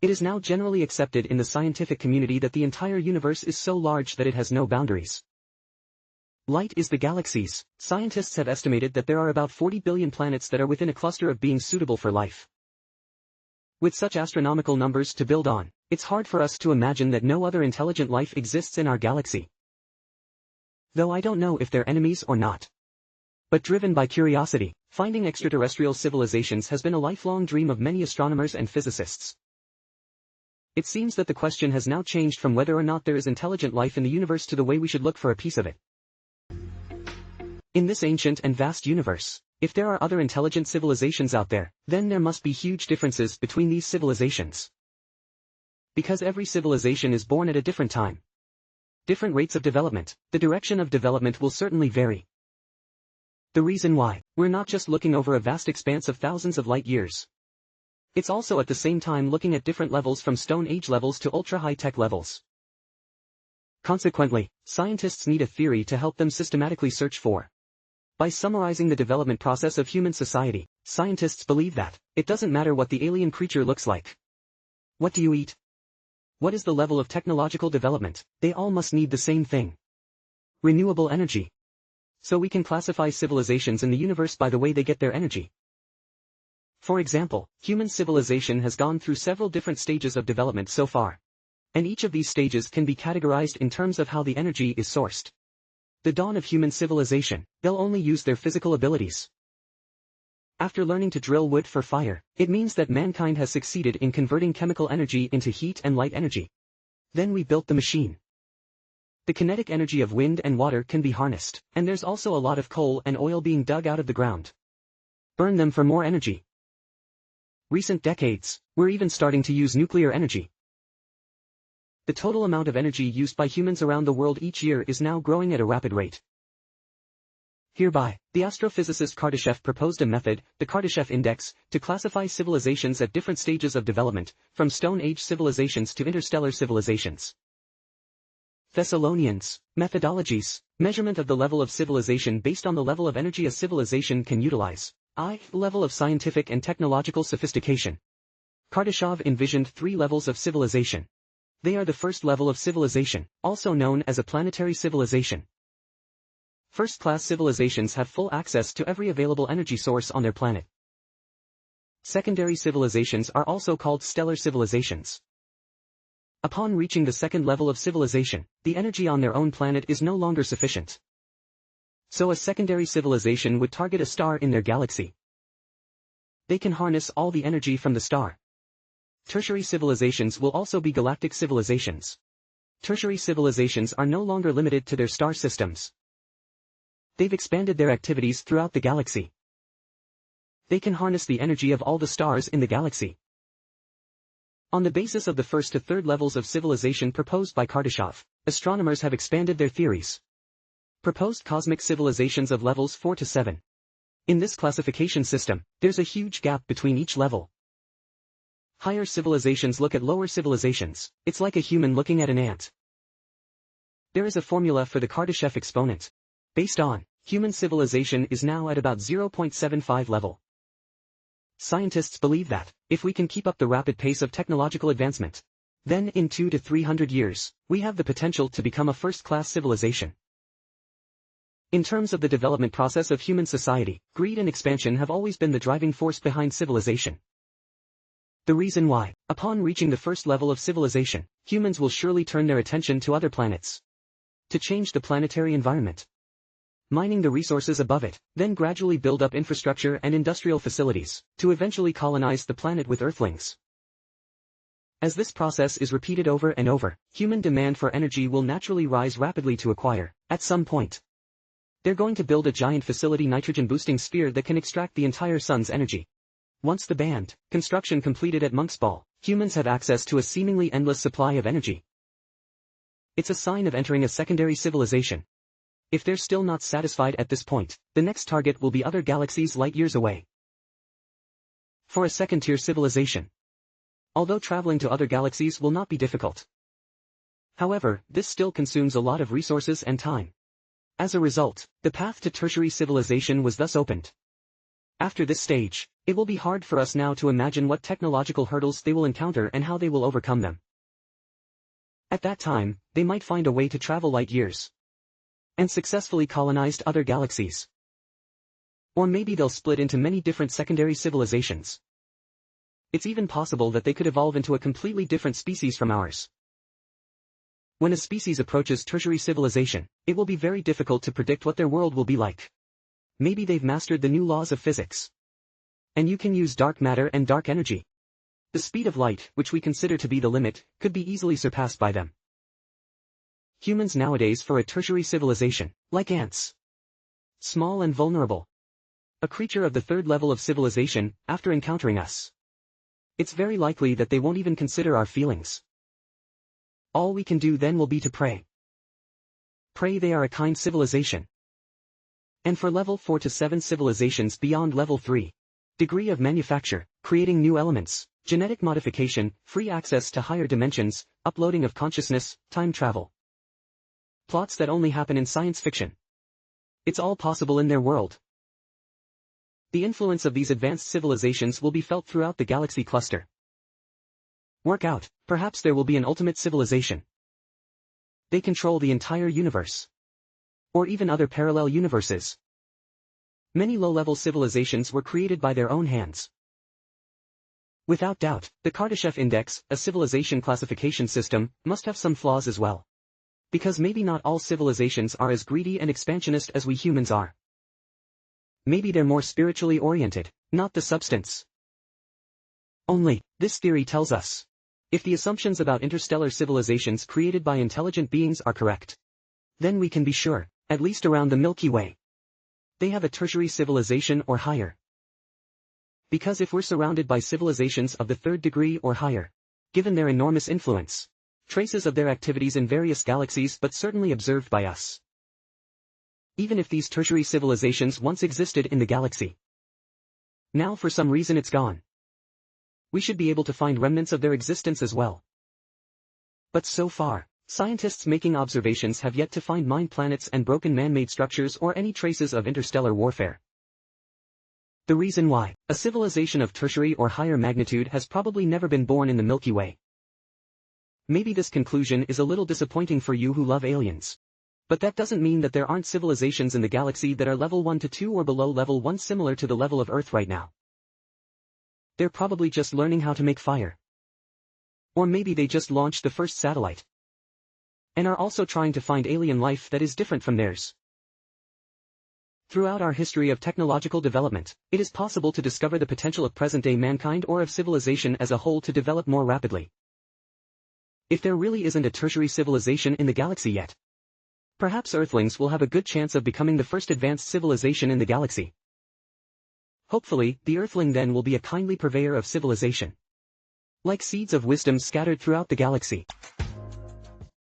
It is now generally accepted in the scientific community that the entire universe is so large that it has no boundaries. Light is the galaxies. Scientists have estimated that there are about 40 billion planets that are within a cluster of being suitable for life. With such astronomical numbers to build on, it's hard for us to imagine that no other intelligent life exists in our galaxy. Though I don't know if they're enemies or not. But driven by curiosity, finding extraterrestrial civilizations has been a lifelong dream of many astronomers and physicists. It seems that the question has now changed from whether or not there is intelligent life in the universe to the way we should look for a piece of it. In this ancient and vast universe, if there are other intelligent civilizations out there, then there must be huge differences between these civilizations. Because every civilization is born at a different time. Different rates of development, the direction of development will certainly vary. The reason why, we're not just looking over a vast expanse of thousands of light years. It's also at the same time looking at different levels from Stone Age levels to ultra-high-tech levels. Consequently, scientists need a theory to help them systematically search for. By summarizing the development process of human society, scientists believe that it doesn't matter what the alien creature looks like. What do you eat? What is the level of technological development? They all must need the same thing. Renewable energy. So we can classify civilizations in the universe by the way they get their energy. For example, human civilization has gone through several different stages of development so far. And each of these stages can be categorized in terms of how the energy is sourced. The dawn of human civilization, they'll only use their physical abilities. After learning to drill wood for fire, it means that mankind has succeeded in converting chemical energy into heat and light energy. Then we built the machine. The kinetic energy of wind and water can be harnessed, and there's also a lot of coal and oil being dug out of the ground. Burn them for more energy. Recent decades, we're even starting to use nuclear energy. The total amount of energy used by humans around the world each year is now growing at a rapid rate. Hereby, the astrophysicist Kardashev proposed a method, the Kardashev Index, to classify civilizations at different stages of development, from Stone Age civilizations to interstellar civilizations. Thessalonians, methodologies, measurement of the level of civilization based on the level of energy a civilization can utilize. Level of scientific and technological sophistication. Kardashev envisioned 3 levels of civilization. They are the first level of civilization, also known as a planetary civilization. First-class civilizations have full access to every available energy source on their planet. Secondary civilizations are also called stellar civilizations. Upon reaching the second level of civilization, the energy on their own planet is no longer sufficient. So a secondary civilization would target a star in their galaxy. They can harness all the energy from the star. Tertiary civilizations will also be galactic civilizations. Tertiary civilizations are no longer limited to their star systems. They've expanded their activities throughout the galaxy. They can harness the energy of all the stars in the galaxy. On the basis of the first to third levels of civilization proposed by Kardashev, astronomers have expanded their theories. Proposed cosmic civilizations of levels 4 to 7. In this classification system, there's a huge gap between each level. Higher civilizations look at lower civilizations. It's like a human looking at an ant. There is a formula for the Kardashev exponent. Based on, human civilization is now at about 0.75 level. Scientists believe that, if we can keep up the rapid pace of technological advancement, then in 200 to 300 years, we have the potential to become a first-class civilization. In terms of the development process of human society, greed and expansion have always been the driving force behind civilization. The reason why, upon reaching the first level of civilization, humans will surely turn their attention to other planets. To change the planetary environment. Mining the resources above it, then gradually build up infrastructure and industrial facilities, to eventually colonize the planet with Earthlings. As this process is repeated over and over, human demand for energy will naturally rise rapidly to acquire, at some point. They're going to build a giant facility nitrogen-boosting sphere that can extract the entire sun's energy. Once the band construction completed at Monk's Ball, humans have access to a seemingly endless supply of energy. It's a sign of entering a secondary civilization. If they're still not satisfied at this point, the next target will be other galaxies light years away. For a second-tier civilization. Although traveling to other galaxies will not be difficult. However, this still consumes a lot of resources and time. As a result, the path to tertiary civilization was thus opened. After this stage, it will be hard for us now to imagine what technological hurdles they will encounter and how they will overcome them. At that time, they might find a way to travel light years and successfully colonized other galaxies. Or maybe they'll split into many different secondary civilizations. It's even possible that they could evolve into a completely different species from ours. When a species approaches tertiary civilization, it will be very difficult to predict what their world will be like. Maybe they've mastered the new laws of physics. And you can use dark matter and dark energy. The speed of light, which we consider to be the limit, could be easily surpassed by them. Humans nowadays for a tertiary civilization, like ants. Small and vulnerable. A creature of the third level of civilization, after encountering us. It's very likely that they won't even consider our feelings. All we can do then will be to pray. Pray they are a kind civilization. And for level 4 to 7 civilizations beyond level 3, degree of manufacture, creating new elements, genetic modification, free access to higher dimensions, uploading of consciousness, time travel. Plots that only happen in science fiction. It's all possible in their world. The influence of these advanced civilizations will be felt throughout the galaxy cluster. Work out, perhaps there will be an ultimate civilization. They control the entire universe. Or even other parallel universes. Many low-level civilizations were created by their own hands. Without doubt, the Kardashev Index, a civilization classification system, must have some flaws as well. Because maybe not all civilizations are as greedy and expansionist as we humans are. Maybe they're more spiritually oriented, not the substance. Only, this theory tells us. If the assumptions about interstellar civilizations created by intelligent beings are correct, then we can be sure, at least around the Milky Way, they have a tertiary civilization or higher. Because if we're surrounded by civilizations of the third degree or higher, given their enormous influence, traces of their activities in various galaxies but certainly observed by us. Even if these tertiary civilizations once existed in the galaxy, now for some reason it's gone, we should be able to find remnants of their existence as well. But so far, scientists making observations have yet to find mined planets and broken man-made structures or any traces of interstellar warfare. The reason why, a civilization of tertiary or higher magnitude has probably never been born in the Milky Way. Maybe this conclusion is a little disappointing for you who love aliens. But that doesn't mean that there aren't civilizations in the galaxy that are level 1 to 2 or below level 1 similar to the level of Earth right now. They're probably just learning how to make fire. Or maybe they just launched the first satellite. And are also trying to find alien life that is different from theirs. Throughout our history of technological development, it is possible to discover the potential of present-day mankind or of civilization as a whole to develop more rapidly. If there really isn't a tertiary civilization in the galaxy yet, perhaps Earthlings will have a good chance of becoming the first advanced civilization in the galaxy. Hopefully, the Earthling then will be a kindly purveyor of civilization. Like seeds of wisdom scattered throughout the galaxy.